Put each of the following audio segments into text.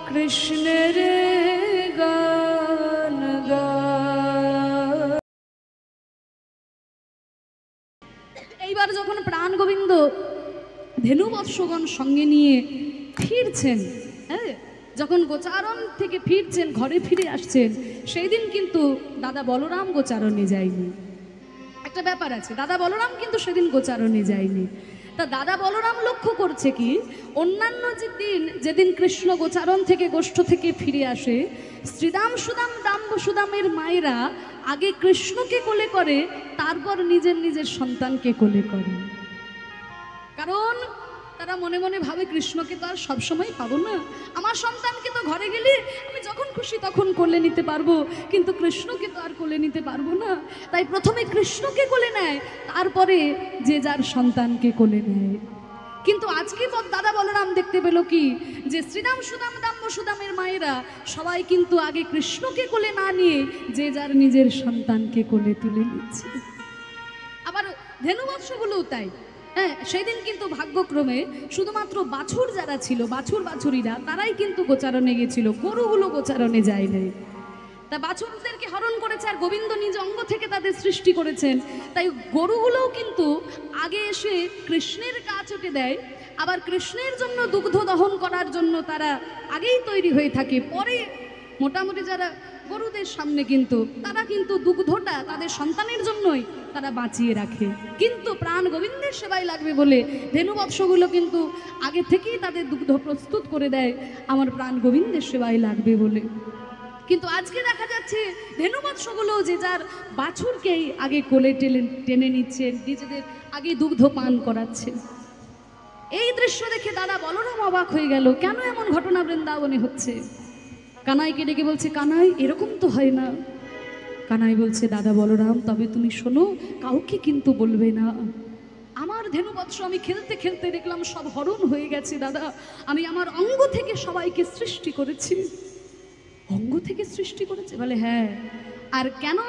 কৃষ্ণের গান গায়। এইবার যখন প্রাণ গোবিন্দ ধেনুবৎসগণ সঙ্গে নিয়ে ফিরছেন, হ্যাঁ, যখন গোচারণ থেকে ফিরছেন, ঘরে ফিরে আসছেন, সেই দিন কিন্তু দাদা বলরাম গোচারণে যায়নি। একটা ব্যাপার আছে, দাদা বলরাম কিন্তু সেদিন গোচারণে যায়নি। তা দাদা বলরাম লক্ষ্য করছে কি, অন্যান্য যেদিন কৃষ্ণ গোচারণ থেকে গোষ্ঠ থেকে ফিরে আসে, শ্রীদাম সুদাম দাম্ব সুদামের মায়েরা আগে কৃষ্ণকে কোলে করে, তারপর নিজের নিজের সন্তানকে কোলে করে। কারণ তারা মনে মনে ভাবে কৃষ্ণকে তো আর সবসময় পাবো না, আমার সন্তানকে তো ঘরে গেলে আমি যখন খুশি তখন কোলে নিতে পারবো, কিন্তু কৃষ্ণকে তো আর কোলে নিতে পারবো না। তাই প্রথমে কৃষ্ণকে কোলে নেয়, তারপরে যে যার সন্তানকে কোলে নেয়। কিন্তু আজকে দাদা বলরাম দেখতে পেল কি, যে শ্রীদাম সুদাম দাম্ব সুদামের মায়েরা সবাই কিন্তু আগে কৃষ্ণকে কোলে না নিয়ে যে যার নিজের সন্তানকে কোলে তুলে নিচ্ছে। আবার ধেনুবৎসগুলোও তাই। হ্যাঁ, সেদিন কিন্তু ভাগ্যক্রমে শুধুমাত্র বাছুর যারা ছিল, বাছুরিরা, তারাই কিন্তু গোচারণে গেছিল, গরুগুলো গোচারণে যায় নাই। তা বাছুরদেরকে হরণ করেছে, আর গোবিন্দ নিজ অঙ্গ থেকে তাদের সৃষ্টি করেছেন। তাই গরুগুলোও কিন্তু আগে এসে কৃষ্ণের গা চটে দেয়, আবার কৃষ্ণের জন্য দুগ্ধ দহন করার জন্য তারা আগেই তৈরি হয়ে থাকে। পরে মোটামুটি যারা গরুদের সামনে কিন্তু তারা কিন্তু দুগ্ধটা তাদের সন্তানের জন্যই তারা বাঁচিয়ে রাখে, কিন্তু প্রাণ গোবিন্দের সেবায় লাগবে বলে ধেনুবৎসগুলো কিন্তু আগে থেকেই তাদের দুগ্ধ প্রস্তুত করে দেয় আমার প্রাণ গোবিন্দের সেবায় লাগবে বলে। কিন্তু আজকে দেখা যাচ্ছে ধেনুবৎসগুলো যে যার বাছুরকেই আগে কোলে টেনে নিচ্ছে, নিজেদের আগে দুগ্ধ পান করাচ্ছে। এই দৃশ্য দেখে দাদা বলরাম অবাক হয়ে গেল, কেন এমন ঘটনা বৃন্দাবনে হচ্ছে? কানাইকে ডেকে বলছে, কানাই এরকম তো হয় না। কানাই বলছে, দাদা বলরাম তবে তুমি শোনো, কাউকে কিন্তু বলবে না। আমার ধেনুবৎস আমি খেলতে খেলতে দেখলাম সব হরণ হয়ে গেছে দাদা, আমি আমার অঙ্গ থেকে সবাইকে সৃষ্টি করেছি। অঙ্গ থেকে সৃষ্টি করেছে? বলে হ্যাঁ। আর কেন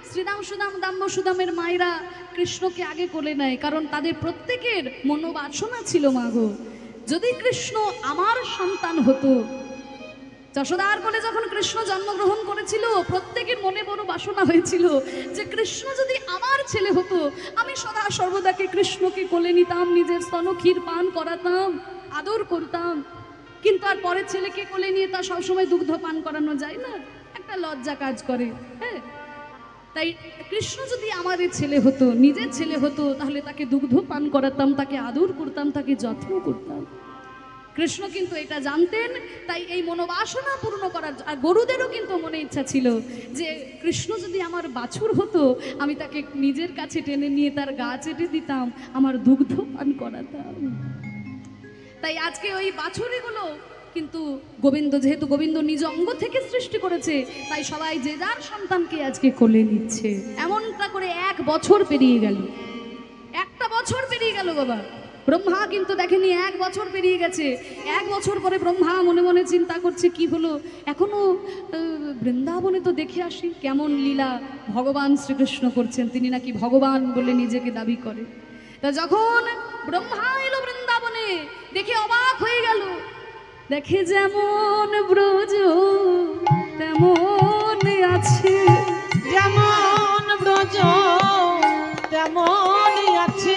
শ্রীদাম সুদাম দাম্ব সুদামের মায়েরা কৃষ্ণকে আগে কোলে নেয়? কারণ তাদের প্রত্যেকের মনোবাসনা ছিল, মাগো যদি কৃষ্ণ আমার সন্তান হতো। যশোদার কোলে যখন কৃষ্ণ জন্মগ্রহণ করেছিল, প্রত্যেকের মনে বড় বাসনা হয়েছিল যে কৃষ্ণ যদি আমার ছেলে হতো, আমি সদা সর্বদাকে কৃষ্ণকে কোলে নিতাম, নিজের স্তন ক্ষীর পান করাতাম, আদর করতাম। কিন্তু আর পরের ছেলেকে কোলে নিয়ে তা সবসময় দুগ্ধ পান করানো যায় না, একটা লজ্জা কাজ করে। হ্যাঁ, তাই কৃষ্ণ যদি আমাদের ছেলে হতো, নিজের ছেলে হতো, তাহলে তাকে দুগ্ধ পান করাতাম, তাকে আদর করতাম, তাকে যত্ন করতাম। কৃষ্ণ কিন্তু এটা জানতেন, তাই এই মনোবাসনা পূর্ণ করার, আর গরুদেরও কিন্তু মনে ইচ্ছা ছিল যে কৃষ্ণ যদি আমার বাছুর হতো, আমি তাকে নিজের কাছে টেনে নিয়ে তার গা চেটে দিতাম, আমার দুগ্ধ পান করাতাম। তাই আজকে ওই বাছুরিগুলো কিন্তু গোবিন্দ, যেহেতু গোবিন্দ নিজ অঙ্গ থেকে সৃষ্টি করেছে, তাই সবাই যে যার সন্তানকে আজকে কোলে নিচ্ছে। এমনটা করে 1 বছর পেরিয়ে গেল, 1টা বছর পেরিয়ে গেল বাবা। ব্রহ্মা কিন্তু দেখেনি 1 বছর পেরিয়ে গেছে। 1 বছর পরে ব্রহ্মা মনে মনে চিন্তা করছে, কি হলো, এখনো বৃন্দাবনে তো দেখে আসি কেমন লীলা ভগবান শ্রীকৃষ্ণ করছেন, তিনি নাকি ভগবান বলে নিজেকে দাবি করে। তা যখন ব্রহ্মা এলো বৃন্দাবনে, দেখে অবাক হয়ে গেল, দেখে যেমন ব্রজ তেমন আছে, যেমন ব্রজ তেমন আছে,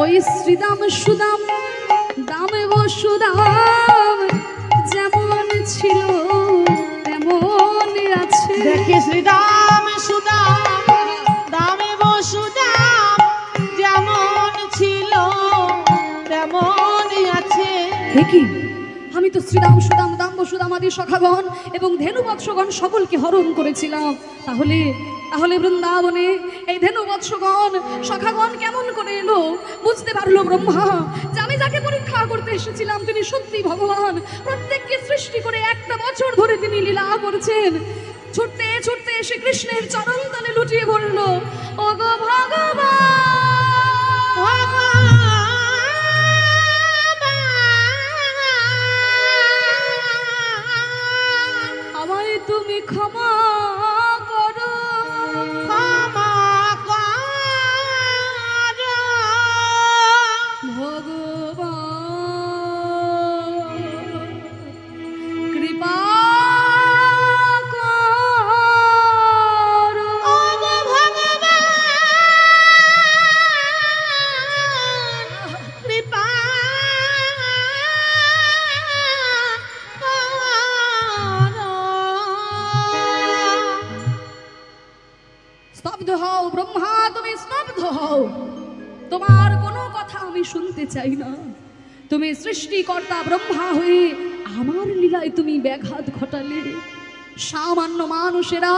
ওই শ্রীদাম সুদাম দামে বসুদাম যেমন ছিল তেমন আছে। দেখে শ্রীদাম সুদাম দামে বসুদাম যেমন ছিল তেমন আছে। কি আমি তো শ্রীদাম সুদাম দাম্ব সুদাম আদি সখাগণ এবং ধেনুবৎসগণ সকলকে হরণ করেছিলাম, তাহলে তাহলে বৃন্দাবনে এই ধেনুবৎসগণ সখাগণ কেমন করে এলো? বুঝতে পারলো ব্রহ্মা যে আমি যাকে পরীক্ষা করতে এসেছিলাম তিনি সত্যি ভগবান, প্রত্যেককে সৃষ্টি করে 1টা বছর ধরে তিনি লীলা করছেন। ছুটতে ছুটতে এসে কৃষ্ণের চরণ তলে লুটিয়ে পড়ল, ও গো ভগবান, আমায় তুমি ক্ষমা করো, ক্ষমা করো। তোমার কোনো কথা আমি শুনতে চাই না। তুমি সৃষ্টিকর্তা ব্রহ্মা হয়ে আমার লীলায় তুমি ব্যাঘাত ঘটালে। সামান্য মানুষেরা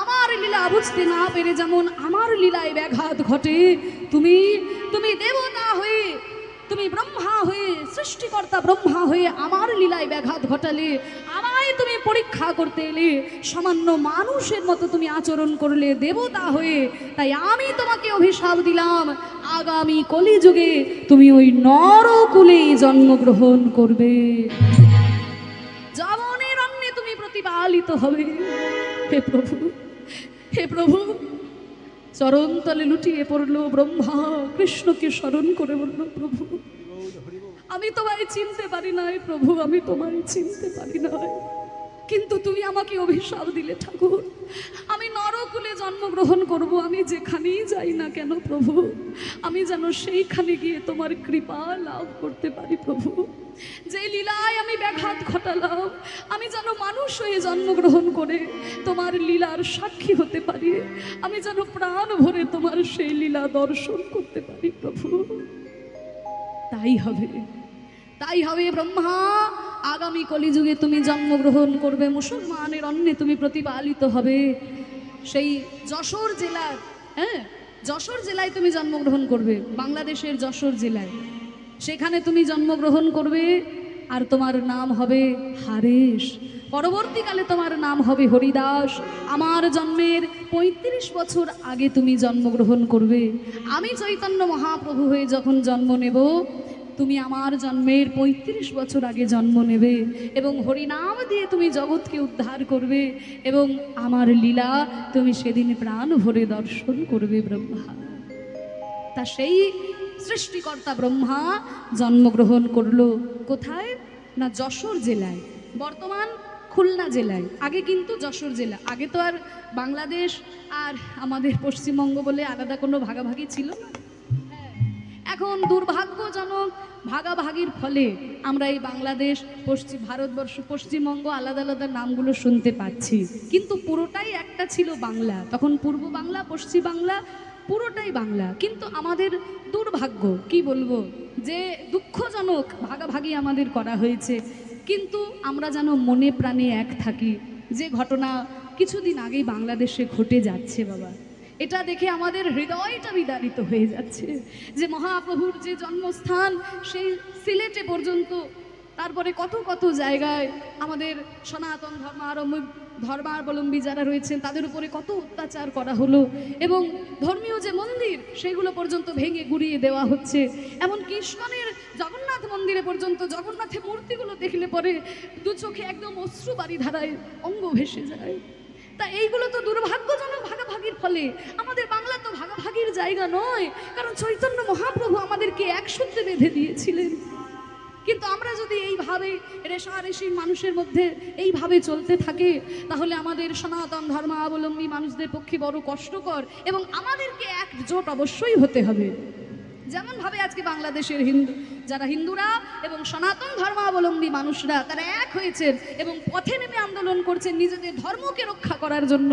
আমার লীলা বুঝতে না পেরে যেমন আমার লীলায় ব্যাঘাত ঘটে, তুমি তুমি দেবতা হয়ে, তুমি ব্রহ্মা হয়ে, সৃষ্টিকর্তা ব্রহ্মা হয়ে আমার লীলায় ব্যাঘাত ঘটালে। আমায় তুমি পরীক্ষা করতে এলে, সামান্য মানুষের মতো তুমি আচরণ করলে দেবতা হয়ে। তাই আমি তোমাকে অভিশাপ দিলাম, আগামী কলিযুগে তুমি ওই নরকুলেই জন্মগ্রহণ করবে, যমনের অন্নে তুমি প্রতিপালিত হবে। হে প্রভু, হে প্রভু। চরণতলে লুটিয়ে পড়লো ব্রহ্মা, কৃষ্ণকে স্মরণ করে বলল, প্রভু আমি তোমায় চিনতে পারি নাই, প্রভু আমি তোমায় চিনতে পারি নাই, কিন্তু তুমি আমাকে অভিশাপ দিলে ঠাকুর, আমি নরকুলে জন্মগ্রহণ করব। আমি যেখানেই যাই না কেন প্রভু, আমি যেন সেইখানে গিয়ে তোমার কৃপা লাভ করতে পারি প্রভু। যে লীলায় আমি ব্যাঘাত ঘটালাম, আমি যেন মানুষ হয়ে জন্মগ্রহণ করে তোমার লীলার সাক্ষী হতে পারি, আমি যেন প্রাণ ভরে তোমার সেই লীলা দর্শন করতে পারি প্রভু। তাই হবে, তাই হবে ব্রহ্মা। আগামী কলিযুগে তুমি জন্মগ্রহণ করবে, মুসলমানের অন্নে তুমি প্রতিপালিত হবে। সেই যশোর জেলার, যশোর জেলায় তুমি জন্মগ্রহণ করবে, বাংলাদেশের যশোর জেলায়, সেখানে তুমি জন্মগ্রহণ করবে। আর তোমার নাম হবে হারেশ, পরবর্তীকালে তোমার নাম হবে হরিদাস। আমার জন্মের ৩৫ বছর আগে তুমি জন্মগ্রহণ করবে। আমি চৈতন্য মহাপ্রভু হয়ে যখন জন্ম নেব, তুমি আমার জন্মের ৩৫ বছর আগে জন্ম নেবে এবং হরিনাম দিয়ে তুমি জগৎকে উদ্ধার করবে এবং আমার লীলা তুমি সেদিন প্রাণ ভরে দর্শন করবে ব্রহ্মা। তা সেই সৃষ্টিকর্তা ব্রহ্মা জন্মগ্রহণ করলো কোথায় না যশোর জেলায়, বর্তমান খুলনা জেলায়। আগে কিন্তু যশোর জেলা, আগে তো আর বাংলাদেশ আর আমাদের পশ্চিমবঙ্গ বলে আলাদা কোনো ভাগাভাগি ছিল না। এখন দুর্ভাগ্যজনক ভাগাভাগির ফলে আমরা এই বাংলাদেশ, ভারতবর্ষ, পশ্চিমবঙ্গ আলাদা আলাদা নামগুলো শুনতে পাচ্ছি, কিন্তু পুরোটাই একটা ছিল বাংলা। তখন পূর্ব বাংলা, পশ্চিম বাংলা পুরোটাই বাংলা। কিন্তু আমাদের দুর্ভাগ্য, কি বলবো, যে দুঃখজনক ভাগাভাগি আমাদের করা হয়েছে, কিন্তু আমরা যেন মনে প্রাণে এক থাকি। যে ঘটনা কিছুদিন আগেই বাংলাদেশে ঘটে যাচ্ছে বাবা, এটা দেখে আমাদের হৃদয়টা বিদারিত হয়ে যাচ্ছে। যে মহাপ্রভুর যে জন্মস্থান সেই সিলেটে পর্যন্ত, তারপরে কত কত জায়গায় আমাদের সনাতন ধর্মাবলম্বী যারা রয়েছেন তাদের উপরে কত অত্যাচার করা হলো এবং ধর্মীয় যে মন্দির সেগুলো পর্যন্ত ভেঙে গুড়িয়ে দেওয়া হচ্ছে। এমনকি ইস্কনের জগন্নাথ মন্দিরে পর্যন্ত জগন্নাথের মূর্তিগুলো দেখলে পরে দু চোখে একদম অশ্রু বাড়ি ধারায় অঙ্গ ভেসে যায়। তা এইগুলো তো দুর্ভাগ্যজনক ভাগাভাগির ফলে। আমাদের বাংলা তো ভাগাভাগির জায়গা নয়, কারণ চৈতন্য মহাপ্রভু আমাদেরকে এক সূত্রে বেঁধে দিয়েছিলেন। কিন্তু আমরা যদি এইভাবে রেশারেশি মানুষের মধ্যে এইভাবে চলতে থাকে, তাহলে আমাদের সনাতন ধর্মাবলম্বী মানুষদের পক্ষে বড় কষ্টকর এবং আমাদেরকে একজোট অবশ্যই হতে হবে। যেমনভাবে আজকে বাংলাদেশের যারা হিন্দুরা এবং সনাতন ধর্মাবলম্বী মানুষরা তারা এক হয়েছেন এবং পথে নেমে আন্দোলন করছেন নিজেদের ধর্মকে রক্ষা করার জন্য।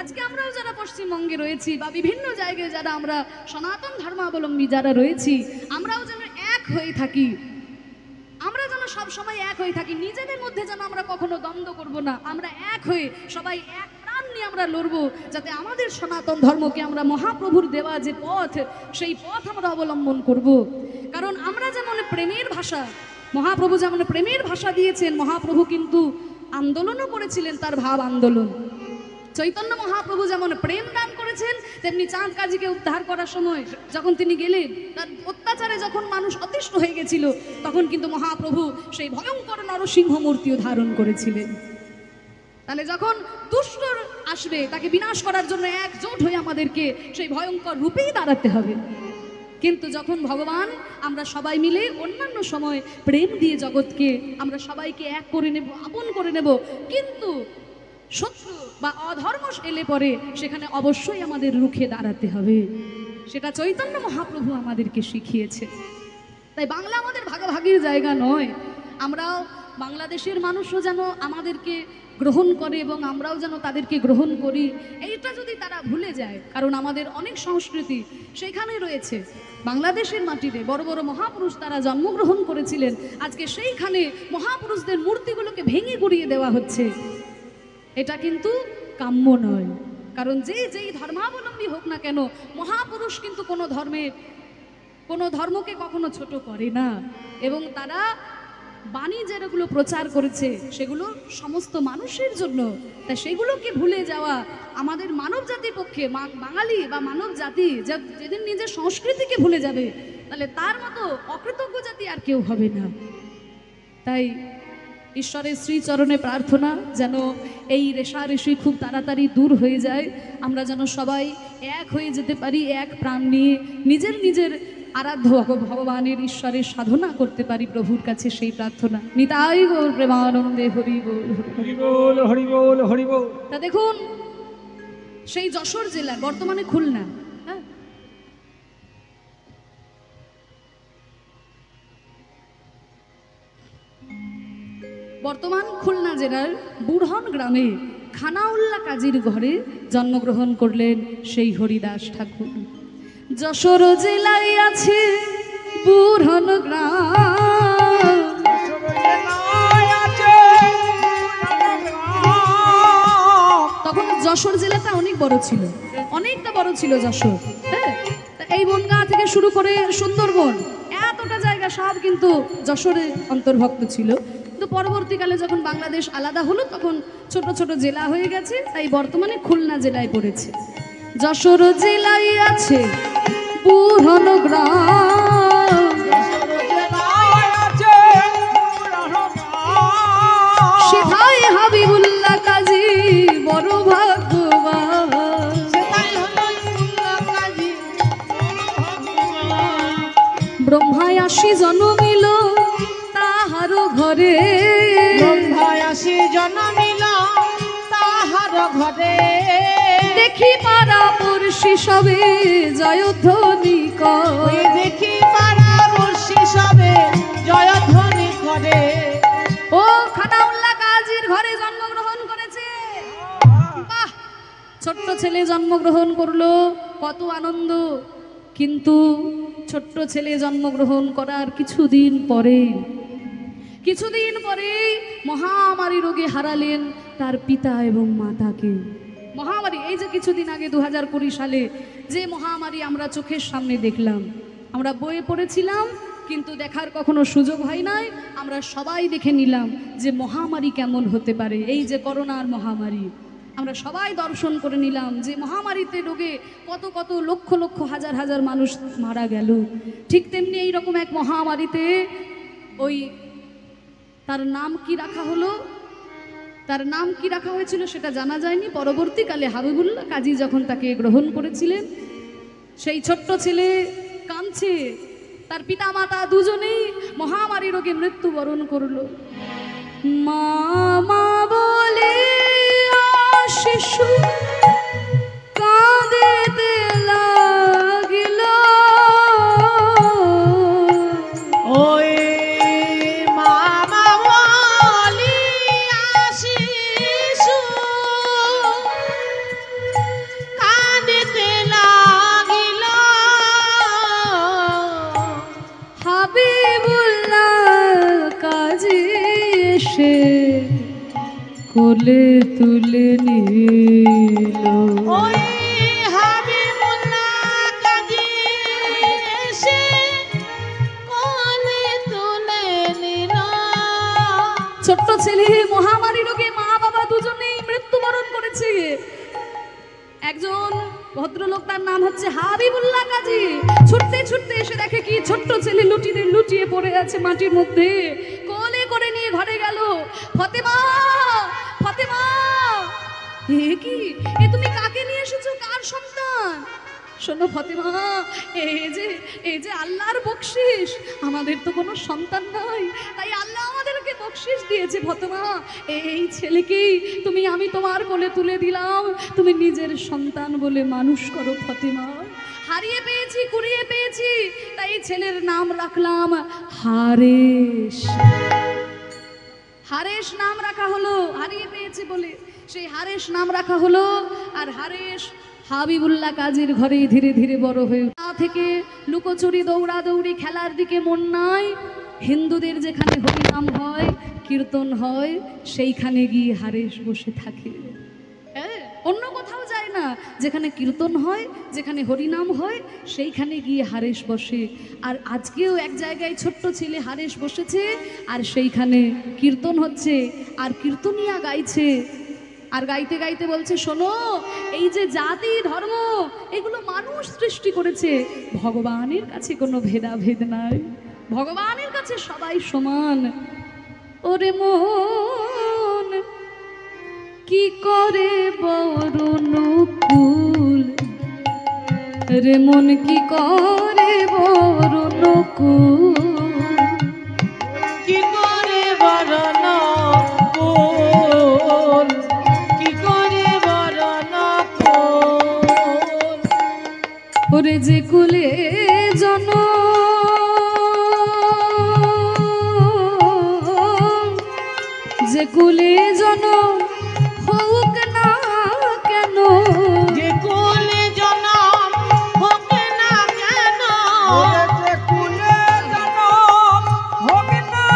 আজকে আমরাও যারা পশ্চিমবঙ্গে রয়েছি বা বিভিন্ন জায়গায় যারা আমরা সনাতন ধর্মাবলম্বী যারা রয়েছি, আমরাও যেন এক হয়ে থাকি, আমরা যেন সব সময় এক হয়ে থাকি, নিজেদের মধ্যে যেন আমরা কখনো দ্বন্দ্ব করব না। আমরা এক হয়ে সবাই এক প্রাণ নিয়ে আমরা লড়বো, যাতে আমাদের সনাতন ধর্মকে আমরা মহাপ্রভুর দেওয়া যে পথ সেই পথ আমরা অবলম্বন করব। কারণ আমরা যেমন প্রেমের ভাষা, মহাপ্রভু যেমন প্রেমের ভাষা দিয়েছেন, মহাপ্রভু কিন্তু আন্দোলনও করেছিলেন, তার ভাব আন্দোলন। চৈতন্য মহাপ্রভু যেমন প্রেম দান করেছেন, তেমনি চাঁদ কাজীকে উদ্ধার করার সময় যখন তিনি গেলেন, তার অত্যাচারে যখন মানুষ অতিষ্ঠ হয়ে গেছিল, তখন কিন্তু মহাপ্রভু সেই ভয়ঙ্কর নরসিংহ মূর্তিও ধারণ করেছিলেন। তাহলে যখন দুষ্ট আসবে তাকে বিনাশ করার জন্য একজোট হয়ে আমাদেরকে সেই ভয়ঙ্কর রূপেই দাঁড়াতে হবে। কিন্তু যখন ভগবান আমরা সবাই মিলে অন্যান্য সময় প্রেম দিয়ে জগৎকে আমরা সবাইকে এক করে নেব, আপন করে নেব, কিন্তু শত্রু বা অধর্ম এলে পরে সেখানে অবশ্যই আমাদের রুখে দাঁড়াতে হবে। সেটা চৈতন্য মহাপ্রভু আমাদেরকে শিখিয়েছে। তাই বাংলা আমাদের ভাগাভাগির জায়গা নয়। আমরাও বাংলাদেশের মানুষও যেন আমাদেরকে গ্রহণ করে এবং আমরাও যেন তাদেরকে গ্রহণ করি, এইটা যদি তারা ভুলে যায়, কারণ আমাদের অনেক সংস্কৃতি সেইখানে রয়েছে। বাংলাদেশের মাটিতে বড় বড় মহাপুরুষ তারা জন্মগ্রহণ করেছিলেন, আজকে সেইখানে মহাপুরুষদের মূর্তিগুলোকে ভেঙে গুড়িয়ে দেওয়া হচ্ছে। এটা কিন্তু কাম্য নয়, কারণ যেই ধর্মাবলম্বী হোক না কেন, মহাপুরুষ কিন্তু কোনো ধর্মকে কখনো ছোট করে না, এবং তারা বাণী যেগুলো প্রচার করেছে সেগুলো সমস্ত মানুষের জন্য। তাই সেগুলোকে ভুলে যাওয়া আমাদের মানব জাতির পক্ষে, বাঙালি বা মানব জাতি যেদিন নিজের সংস্কৃতিকে ভুলে যাবে, তাহলে তার মতো অকৃতজ্ঞ জাতি আর কেউ হবে না। তাই ঈশ্বরের শ্রীচরণে প্রার্থনা যেন এই রেষারেষি খুব তাড়াতাড়ি দূর হয়ে যায়, আমরা যেন সবাই এক হয়ে যেতে পারি, এক প্রাণ নিয়ে নিজের আরাধ্য ভগবানের ঈশ্বরের সাধনা করতে পারি প্রভুর কাছে, সেই প্রার্থনা। নিতাই গৌর প্রেমানন্দে হরি বল হরি বল, হরি বল, হরি বল। তা দেখুন, সেই যশোর জেলা, বর্তমানে খুলনা, হ্যাঁ, বর্তমান খুলনা জেলার বুড়হন গ্রামে খানাউল্লাহ কাজীর ঘরে জন্মগ্রহণ করলেন সেই হরিদাস ঠাকুর। যশোর জেলায় আছে বুড়হন গ্রাম, তখন যশোর জেলাটা অনেক বড় ছিল, অনেকটা বড় ছিল যশোর, হ্যাঁ। এই বনগাঁ থেকে শুরু করে সুন্দরবন, এতটা জায়গা সব কিন্তু যশোরের অন্তর্ভুক্ত ছিল। কিন্তু পরবর্তীকালে যখন বাংলাদেশ আলাদা হলো, তখন ছোট ছোট জেলা হয়ে গেছে, তাই বর্তমানে খুলনা জেলায় পড়েছে। যশোর জেলায় আছে বুড়হন গ্রাম, সেথায় হাবিবুল্লাহ কাজী বড় ভাগ্যবান, ব্রহ্মায় আসি জন্মিল তাহার ঘরে, ব্রহ্মায় আসি জন্মিল তাহার ঘরে, দেখি পাড়া পড়শি সবে জয়ধ্বনি করে, দেখি পাড়া পড়শি সবে জয়ধ্বনি করে। ও খানাউল্লাহ কাজীর ঘরে জন্মগ্রহণ করেছে, বাহ! ছোট্ট ছেলে জন্মগ্রহণ করলো, কত আনন্দ। কিন্তু ছোট্ট ছেলে জন্মগ্রহণ করার কিছুদিন পরে মহামারী রোগে হারালেন তার পিতা এবং মাতাকে। মহামারী, এই যে কিছুদিন আগে 2020 সালে যে মহামারী আমরা চোখের সামনে দেখলাম, আমরা বইয়ে পড়েছিলাম কিন্তু দেখার কখনো সুযোগ হয় নাই, আমরা সবাই দেখে নিলাম যে মহামারী কেমন হতে পারে। এই যে করোনার মহামারী, আমরা সবাই দর্শন করে নিলাম যে মহামারীতে রোগে কত কত লক্ষ লক্ষ হাজার হাজার মানুষ মারা গেল। ঠিক তেমনি এইরকম এক মহামারীতে ওই তার নাম কি রাখা হলো, তার নাম কি রাখা হয়েছিল সেটা জানা যায়নি। পরবর্তীকালে হাবিবুল্লাহ কাজী যখন তাকে গ্রহণ করেছিলেন, সেই ছোট্ট ছেলে কাঁদছে, তার পিতা মাতা দুজনেই মহামারী রোগে মৃত্যুবরণ করলো। মা বলে শিশু কাঁদিতে লাগিল, ওই মামা বলিয়া শিশু কাঁদিতে লাগিল, হাবিবুল্লাহ কাজী এসে কোলে তুলে নিল, ওই হাবিবুল্লাহ কাজী এসে কোলে তুলে নিল। ছোট্ট ছেলে মহামারী রোগে মা বাবা দুজনেই মৃত্যুবরণ করেছে। একজন ভদ্রলোক, তার নাম হচ্ছে হাবিবুল্লাহ কাজী, ছুটতে ছুটতে এসে দেখে কি ছোট্ট ছেলে লুটিয়ে পড়ে আছে মাটির মধ্যে, কোলে করে নিয়ে ঘরে গেল। ফতেমা, ফতেমা, এ কি, এ তুমি কাকে নিয়ে এসেছো, কার সন্তান? শোনো ফতেমা, এই যে আল্লাহর বকশিস, আমাদের তো কোনো সন্তান নাই, তাই আল্লাহ আমাদেরকে বকশিস দিয়েছে। ফতেমা, এই ছেলেকেই আমি তোমার কোলে তুলে দিলাম, তুমি নিজের সন্তান বলে মানুষ করো। ফতেমা, হারিয়ে পেয়েছি, কুড়িয়ে পেয়েছি, তাই ছেলের নাম রাখলাম হারেস। হারেশ নাম রাখা হলো, হারিয়ে পেয়েছে বলে সেই হারেশ নাম রাখা হলো। আর হারেশ হাবিবুল্লাহ কাজীর ঘরেই ধীরে ধীরে বড় হয়ে তা থেকে লুকোচুরি দৌড়াদৌড়ি খেলার দিকে মন নাই। হিন্দুদের যেখানে হরিনাম হয় কীর্তন হয় সেইখানে গিয়ে হারেশ বসে থাকে। হ্যাঁ, অন্য কোথাও যায় না। যেখানে কীর্তন হয়, যেখানে হরিনাম হয় সেইখানে গিয়ে হারেশ বসে। আর আজকেও এক জায়গায় ছোট্ট ছেলে হারেশ বসেছে, আর সেইখানে কীর্তন হচ্ছে, আর কীর্তনিয়া গাইছে। আর গাইতে গাইতে বলছে, শোনো, এই যে জাতি ধর্ম এগুলো মানুষ সৃষ্টি করেছে, ভগবানের কাছে কোনো ভেদাভেদ নাই, ভগবানের কাছে সবাই সমান। ওরে মন কি করে বরণ কুল, রে মন কি করে বরণ কুল, কি করে বরণ কুল, কি করে বরণ কুল। ওরে যে কুলে জন যে কুলে জন হোক না কেন, যে কুলে জনম হোক না কেন, যে কুলে জনম হোক না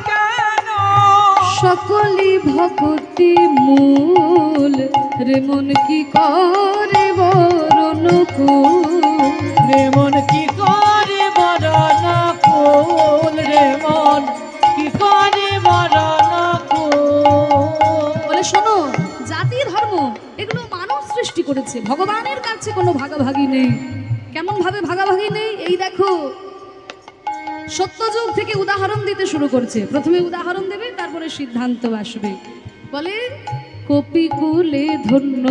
কেন, সকলি ভক্তি মূল, রে মন কি করে বরণ কুল, রে মন কি করে বরণ কুল, রে মন কি করে বরণ কুল। বলে শোনো, জাতি ধর্ম এগুলো মানুষ সৃষ্টি করেছে, ভগবানের কাছে কোনো ভাগাভাগি নেই। কেমন ভাবে ভাগাভাগি নেই? এই দেখো, সত্যযুগ থেকে উদাহরণ দিতে শুরু করছে। প্রথমে উদাহরণ দেবে, তারপরে সিদ্ধান্ত আসবে। বলে কপিকুলে ধন্য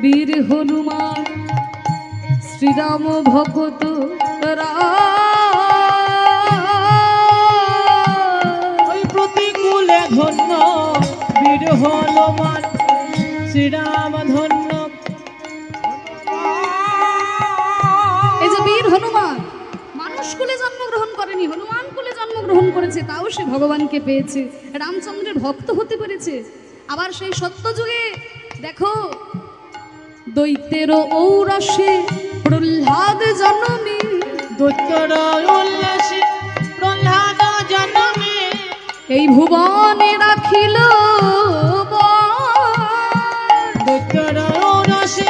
বীর হনুমান, শ্রীরাম ভগত ওই প্রতিকূলে ধন্য বীর হনুমান, শ্রীরাম ধন্য। এই যে বীর হনুমান মানুষ কুলে জন্মগ্রহণ করেনি, হনুমান কুলে জন্মগ্রহণ করেছে, তাও সে ভগবানকে পেয়েছে, রামচন্দ্রের ভক্ত হতে পেরেছে। আবার সেই সত্যযুগে দেখো, দৈত্যের ঔরসে প্রহ্লাদ জন্মে, দৈত্যর উল্লাসে প্রহ্লাদ জন্মে, এই ভুবনে রাখিল দৈত্যর উল্লাসে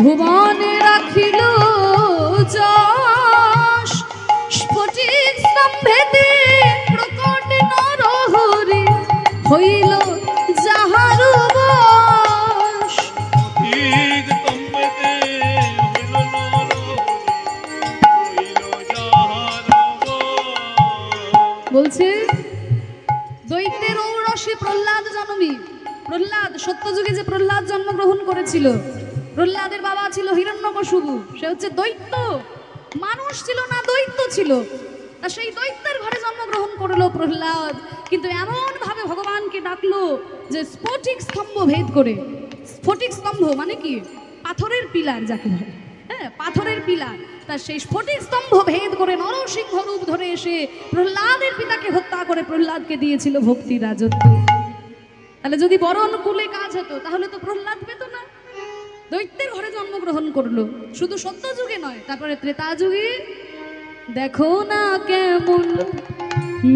ভুবনে রাখিল যশ, স্ফটিক স্তম্ভেতে প্রকট নরহরি, হইল যাহার বশ। ঠিক তম্বেতে হইল হইল যাহার বশ। বলছে দৈত্যের ঔরসে প্রহ্লাদ জন্মী। প্রহ্লাদ, সত্যযুগে যে প্রহ্লাদ জন্মগ্রহণ করেছিল, প্রহ্লাদের বাবা ছিল হিরণ্যকশিপু, সে হচ্ছে দৈত্য, মানুষ ছিল না, দৈত্য ছিল। তা সেই দৈত্যের ঘরে জন্মগ্রহণ করলো প্রহ্লাদ, কিন্তু এমন ভাবে ভগবানকে ডাকলো যে স্ফটিক স্তম্ভ ভেদ করে। স্ফটিক স্তম্ভ মানে কি? পাথরের পিলার যাকে বলে, হ্যাঁ, পাথরের পিলার। তা সেই স্ফটিক স্তম্ভ ভেদ করে নরসিংহ রূপ ধরে এসে প্রহ্লাদের পিতাকে হত্যা করে প্রহ্লাদকে দিয়েছিল ভক্তি রাজত্ব। তাহলে যদি বরণ কুলে কাজ হতো তাহলে তো প্রহ্লাদ পেত না। দৈত্যের ঘরে জন্মগ্রহণ করলো, শুধু সত্য যুগে নয়, তারপরে ত্রেতা যুগে দেখো না কেমন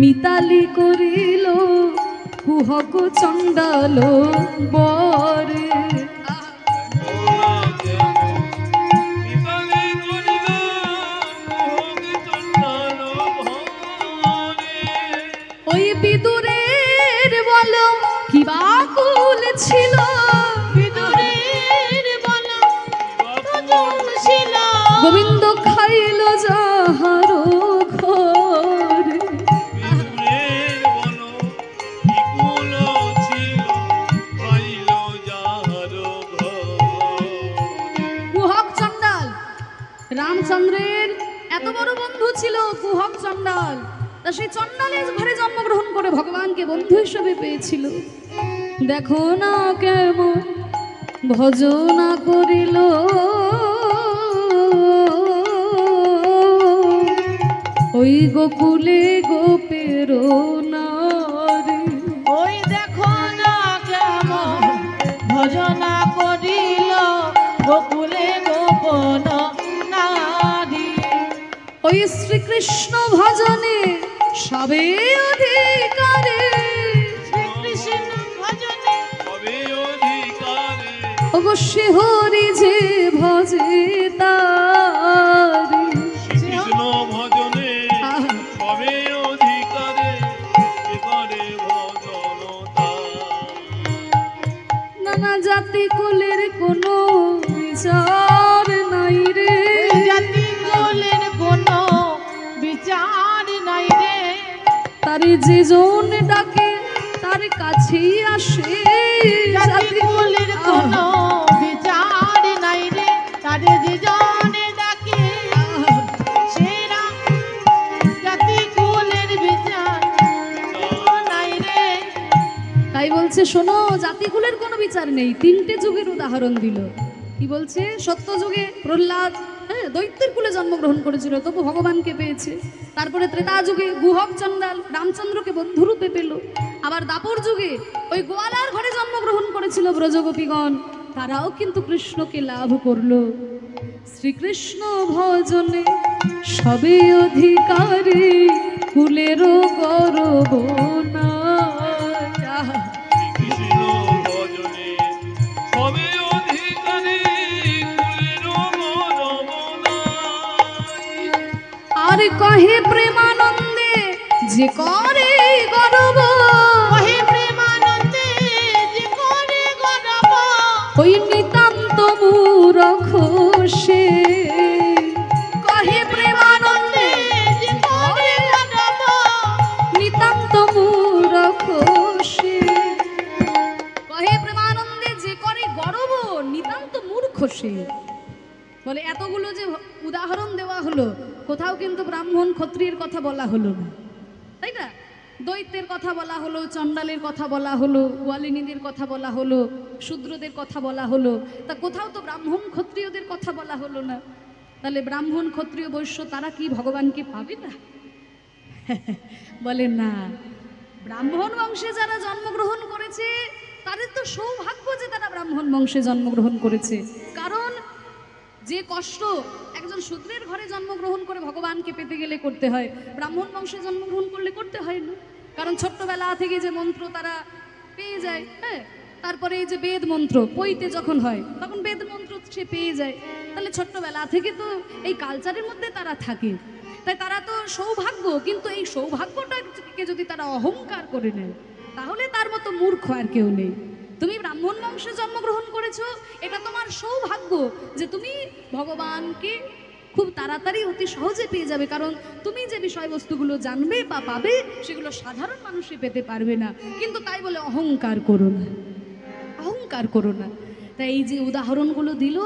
মিতালি করিল কুহক চণ্ডাল বরে। ওই বিদুরের বলো কি বাকুল ছিল, বিদুরের বলো কজন ছিল, গোবিন্দ খাইল যাহার ঘরে। কুহক চণ্ডাল, রামচন্দ্রের এত বড় বন্ধু ছিল কুহক চণ্ডাল। তা সেই চণ্ডালের ঘরে জন্মগ্রহণ করে ভগবানকে বন্ধু হিসেবে পেয়েছিল। দেখো না কেমন ভজনা করিল ওই গোকুলে গোপের নারী। ওই দেখো না কেমন ভজনা করিল গোকুলে গোপন নারী। ওই শ্রীকৃষ্ণ ভজনে সবে অধিকারে, শ্রীকৃষ্ণ ভজনে সবে অধিকারে ওগো সে হরি যে ভজে তারি। শ্রীকৃষ্ণ ভজনে সবে অধিকারে এবারে ভজনতা। নানা জাতি কুলের কোনো বিচার নাই রে, জাতি কুলের কোনো বিচার নাই রে। তারে যে জন ডাকে তার কাছেই আসে। জাতি কুলের কোনো বিচার নাই রে, তারে যে জনে ডাকে সেরা। জাতি কুলের বিচার নাই রে। তাই বলছে শোনো, জাতিকুলের কোনো বিচার নেই। তিনটে যুগের উদাহরণ দিল। কি বলছে? সত্য যুগে প্রহ্লাদ দৈত্যের কুলে জন্মগ্রহণ করেছিল, তবু ভগবানকে পেয়েছে। তারপরে ত্রেতা যুগে গুহক চণ্ডাল রামচন্দ্রকে বন্ধুরূপে পেল। আবার দাপর যুগে ওই গোয়ালার ঘরে জন্মগ্রহণ করেছিল ব্রজগোপীগণ, তারাও কিন্তু কৃষ্ণকে লাভ করলো। শ্রীকৃষ্ণ ভজনে সবে অধিকারে কুলেরও গর্ব না। শ্রীকৃষ্ণ ভজনে সবে অধিকারে কুলেরও গর্ব নাই। আর কহে প্রেমানন্দে যে করে গর্ব, ওহে প্রেমানন্দে যে করে গর্ব। ওই নিতান্ত মূরখ সে। কহে প্রেমানন্দে যে করে গর্ব। নিতান্ত মূরখ সে। কহে প্রেমানন্দে যে করে গর্ব, নিতান্ত মূর্খ সে। বলে এতগুলো যে উদাহরণ দেওয়া হলো, কোথাও কিন্তু ব্রাহ্মণ ক্ষত্রিয়ের কথা বলা হলো না, তাই না? দৈত্যের কথা বলা হলো, চণ্ডালের কথা বলা হলো, গোয়ালিনীদের কথা বলা হলো, শূদ্রদের কথা বলা হলো। তা কোথাও তো ব্রাহ্মণ ক্ষত্রিয়দের কথা বলা হলো না। তাহলে ব্রাহ্মণ ক্ষত্রিয় বৈশ্য তারা কি ভগবানকে পাবে না? বলে না, ব্রাহ্মণ বংশে যারা জন্মগ্রহণ করেছে তাদের তো সৌভাগ্য যে তারা ব্রাহ্মণ বংশে জন্মগ্রহণ করেছে। কারণ যে কষ্ট একজন শূদ্রের ঘরে জন্মগ্রহণ করে ভগবানকে পেতে গেলে করতে হয়, ব্রাহ্মণ বংশে জন্মগ্রহণ করলে করতে হয় না। কারণ ছোট্টবেলা থেকে যে মন্ত্র তারা পেয়ে যায়, হ্যাঁ, তারপরে এই যে বেদ মন্ত্র পইতে যখন হয় তখন বেদ মন্ত্র সে পেয়ে যায়। তাহলে ছোট্টবেলা থেকে তো এই কালচারের মধ্যে তারা থাকে, তাই তারা তো সৌভাগ্য। কিন্তু এই সৌভাগ্যটাকে যদি তারা অহংকার করে নেয় তাহলে তার মতো মূর্খ আর কেউ নেই। তুমি ব্রাহ্মণ বংশে জন্মগ্রহণ করেছো, এটা তোমার সৌভাগ্য যে তুমি ভগবানকে খুব তাড়াতাড়ি অতি সহজে পেয়ে যাবে। কারণ তুমি যে বিষয়বস্তুগুলো জানবে বা পাবে সেগুলো সাধারণ মানুষে পেতে পারবে না। কিন্তু তাই বলে অহংকার করো না, অহংকার করো না। তাই এই যে উদাহরণগুলো দিল,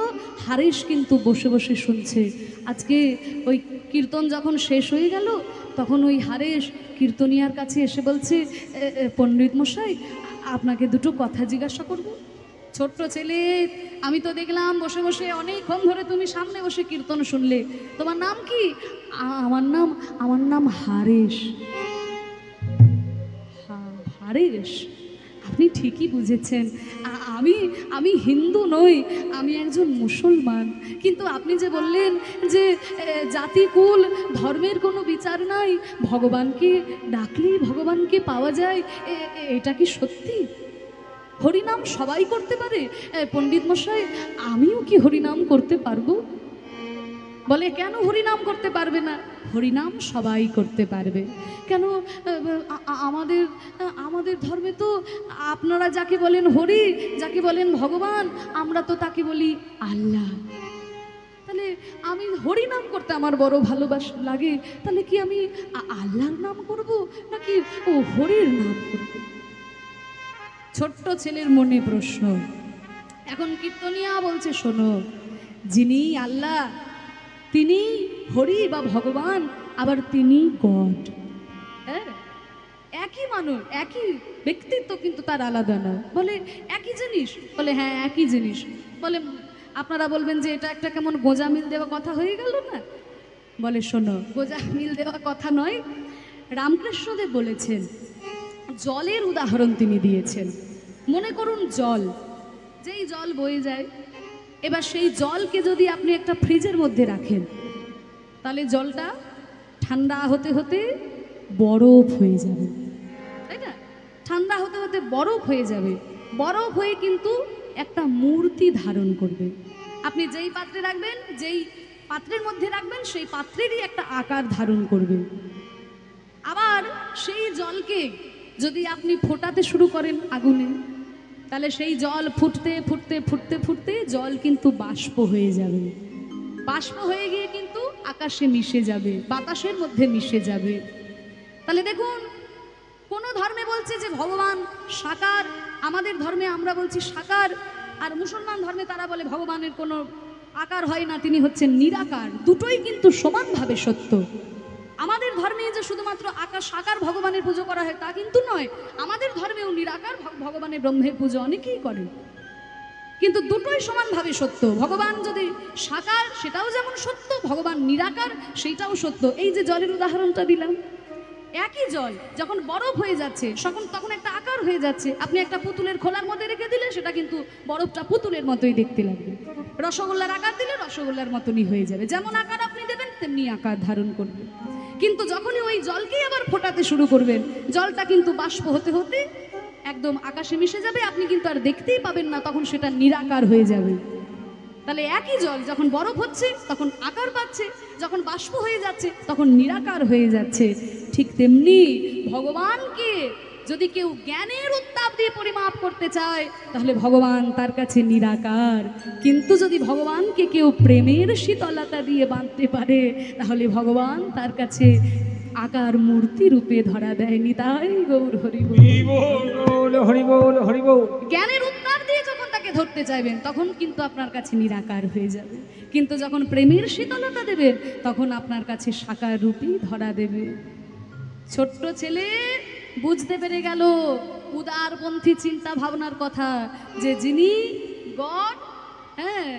হারেশ কিন্তু বসে বসে শুনছে। আজকে ওই কীর্তন যখন শেষ হয়ে গেল তখন ওই হারেশ কীর্তনিয়ার কাছে এসে বলছে, পণ্ডিত মশাই আপনাকে দুটো কথা জিজ্ঞাসা করব। ছোট্ট ছেলে, আমি তো দেখলাম বসে বসে অনেকক্ষণ ধরে তুমি সামনে বসে কীর্তন শুনলে, তোমার নাম কি? আমার নাম হারেশ। হারেশ, আপনি ঠিকই বুঝেছেন, আমি হিন্দু নই, আমি একজন মুসলমান। কিন্তু আপনি যে বললেন যে জাতি কুল ধর্মের কোনো বিচার নাই, ভগবানকে ডাকলেই ভগবানকে পাওয়া যায়, এটা কি সত্যি? হরিনাম সবাই করতে পারে? পণ্ডিত মশাই, আমিও কি হরিনাম করতে পারবো? বলে কেন হরিনাম করতে পারবে না? হরিনাম সবাই করতে পারবে। কেন? আমাদের ধর্মে তো আপনারা যাকে বলেন হরি, যাকে বলেন ভগবান, আমরা তো তাকে বলি আল্লাহ। তাহলে আমি হরিনাম করতে আমার বড় ভালোবাসা লাগে, তাহলে কি আমি আল্লাহর নাম করব নাকি হরির নাম করব? ছোট্ট ছেলের মনে প্রশ্ন। এখন কীর্তনিয়া বলছে, শোনো, যিনি আল্লাহ তিনি হরি বা ভগবান, আবার তিনি গড। হ্যাঁ, একই মানুষ, একই ব্যক্তিত্ব, কিন্তু তার আলাদা না। বলে একই জিনিস? বলে হ্যাঁ একই জিনিস। বলে আপনারা বলবেন যে এটা একটা কেমন গোঁজামিল দেওয়া কথা হয়ে গেল না? বলে শোনো, গোজা মিল দেওয়া কথা নয়। রামকৃষ্ণদেব বলেছেন, জলের উদাহরণ তিনি দিয়েছেন। মনে করুন জল, যেই জল বয়ে যায়, এবার সেই জলকে যদি আপনি একটা ফ্রিজের মধ্যে রাখেন, তাহলে জলটা ঠান্ডা হতে হতে বরফ হয়ে যাবে, তাই না? ঠান্ডা হতে হতে বরফ হয়ে যাবে, বরফ হয়ে কিন্তু একটা মূর্তি ধারণ করবে। আপনি যেই পাত্রে রাখবেন, যেই পাত্রের মধ্যে রাখবেন, সেই পাত্রেরই একটা আকার ধারণ করবে। আবার সেই জলকে যদি আপনি ফোটাতে শুরু করেন আগুনে, তাহলে সেই জল ফুটতে ফুটতে ফুটতে ফুটতে জল কিন্তু বাষ্প হয়ে যাবে। বাষ্প হয়ে গিয়ে কিন্তু আকাশে মিশে যাবে, বাতাসের মধ্যে মিশে যাবে। তাহলে দেখুন, কোন ধর্মে বলছে যে ভগবান সাকার, আমাদের ধর্মে আমরা বলছি সাকার, আর মুসলমান ধর্মে তারা বলে ভগবানের কোনো আকার হয় না, তিনি হচ্ছেন নিরাকার। দুটোই কিন্তু সমানভাবে সত্য। আমাদের ধর্মে যে শুধুমাত্র আকার সাকার ভগবানের পুজো করা হয় তা কিন্তু নয়, আমাদের ধর্মেও নিরাকার ভগবানের ব্রহ্মের পুজো অনেকেই করে। কিন্তু দুটোই সমানভাবে সত্য। ভগবান যদি সাকার সেটাও যেমন সত্য, ভগবান নিরাকার সেইটাও সত্য। এই যে জলের উদাহরণটা দিলাম, একই জল যখন বরফ হয়ে যাচ্ছে তখন একটা আকার হয়ে যাচ্ছে। আপনি একটা পুতুলের খোলার মধ্যে রেখে দিলে সেটা কিন্তু বরফটা পুতুলের মতোই দেখতে লাগবে। রসগোল্লার আকার দিলে রসগোল্লার মতনই হয়ে যাবে, যেমন আকার আপনি দেবেন তেমনি আকার ধারণ করবে। কিন্তু যখনই ওই জলকেই আবার ফোটাতে শুরু করবেন, জলটা কিন্তু বাষ্প হতে হতে একদম আকাশে মিশে যাবে, আপনি কিন্তু আর দেখতেই পাবেন না, তখন সেটা নিরাকার হয়ে যাবে। তাহলে একই জল যখন বরফ হচ্ছে তখন আকার পাচ্ছে, যখন বাষ্প হয়ে যাচ্ছে তখন নিরাকার হয়ে যাচ্ছে। ঠিক তেমনি ভগবানকে যদি কেউ জ্ঞানের উত্তাপ দিয়ে পরিমাপ করতে চায়, তাহলে ভগবান তার কাছে নিরাকার। কিন্তু যদি ভগবানকে কেউ প্রেমের শীতলতা দিয়ে বাঁধতে পারে, তাহলে ভগবান তার কাছে আকার মূর্তি রূপে ধরা দেয়নি। তাই গৌর হরি বল, হরি বল, হরি বল। জ্ঞানের উত্তাপ দিয়ে যখন তাকে ধরতে চাইবেন তখন কিন্তু আপনার কাছে নিরাকার হয়ে যাবে। কিন্তু যখন প্রেমের শীতলতা দেবেন তখন আপনার কাছে সাকার রূপই ধরা দেবে। ছোট্ট ছেলে বুঝতে পেরে গেল উদারপন্থী চিন্তা ভাবনার কথা, যে যিনি গড, হ্যাঁ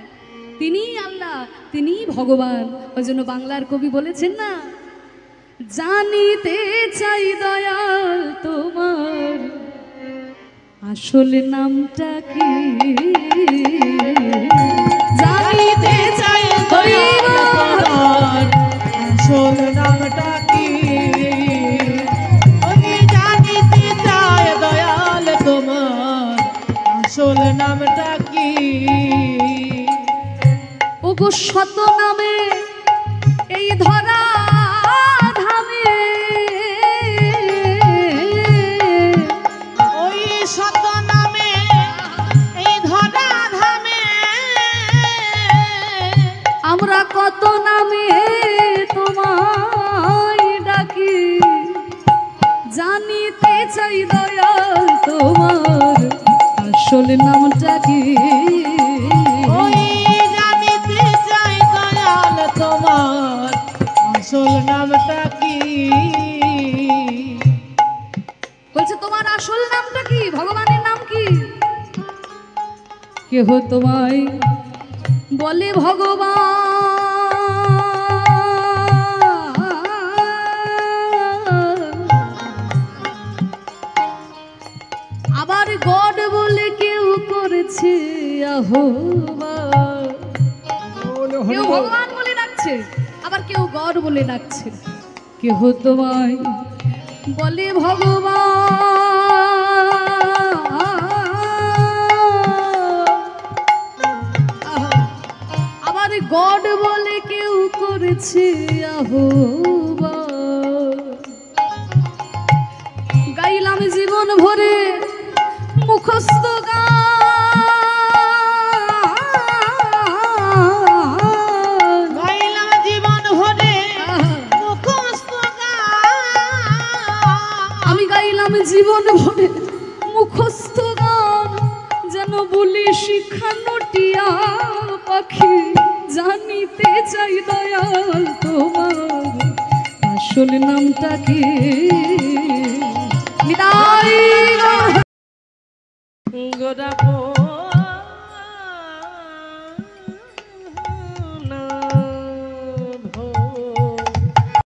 তিনিই আল্লাহ, তিনিই ভগবান। ওই জন্য বাংলার কবি বলেছেন না, জানিতে চাই দয়াল তোমার আসল নামটা কি, জানিতে চাই দয়াল আসল নামটা কি, ওই জানিতে চায় দয়াল তোমার আসল নামটা কি। ওগো শত নামে এই ধরা ধামে, ওই শত নামে এই ধরা ধামে, আমরা কত নামে তোমায় ডাকি, জানিতে চাই দয়াল তোমার আসল নামটা কি, ওই জানিতে চাই দয়াল তোমার আসল নামটা কি। বলছে তোমার আসল নামটা কি, ভগবানের নাম কি? কেহ তোমায় বলে ভগবান, আবার গড বলে কেউ করেছে আহ্বান। কেউ ভগবান বলে ডাকছে, আবার কেউ গড বলে ডাকছে। কেহ তোমায় বলে ভগবান, আবার গড বলে কেউ করেছে আহ্বান। গাইলাম জীবন ভরে মুখস্থ গান, গাইলাম জীবন ভরে মুখস্থ গান, আমি গাইলাম জীবন ভরে মুখস্থ গান, যেন বলি শিখানো টিয়া পাখি, জানিতে চাই দয়াল তোমার আসল নামটা কি। গোরা